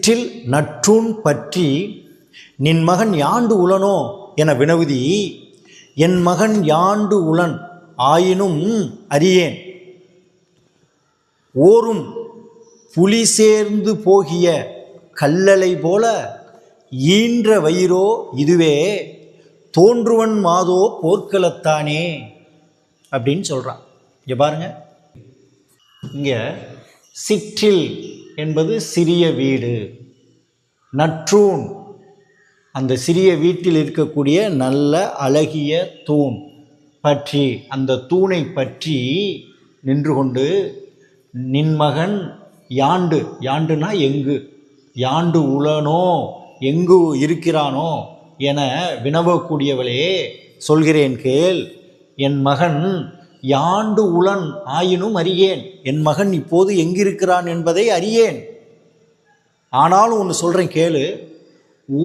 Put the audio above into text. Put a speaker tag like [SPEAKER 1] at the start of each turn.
[SPEAKER 1] சிற்றில் நற்றூன் பற்றி நின் மகன் யாண்டு உளனோ என வினவுதி, என் மகன் யாண்டு உளன் ஆயினும் அறியேன். ஓரும் புலி சேர்ந்து போகிய கல்லலை போல ஈன்ற வயிறோ இதுவே தோன்றுவன் மாதோ போர்க்களத்தானே அப்படின்னு சொல்கிறான். இங்கே பாருங்க, இங்கே சிற்றில் என்பது சிறிய வீடு, நற்றூன் அந்த சிறிய வீட்டில் இருக்கக்கூடிய நல்ல அழகிய தூண் பற்றி, அந்த தூணை பற்றி நின்று கொண்டு நின்மகன் யாண்டு, யாண்டுனா எங்கு, யாண்டு உளனோ எங்கு இருக்கிறானோ என வினவக்கூடியவளே சொல்கிறேன் கேள். என் மகன் யாண்டு உளன் ஆயினும் அறியேன், என் மகன் இப்போது எங்கிருக்கிறான் என்பதை அறியேன். ஆனாலும் ஒன்று சொல்கிறேன் கேளு,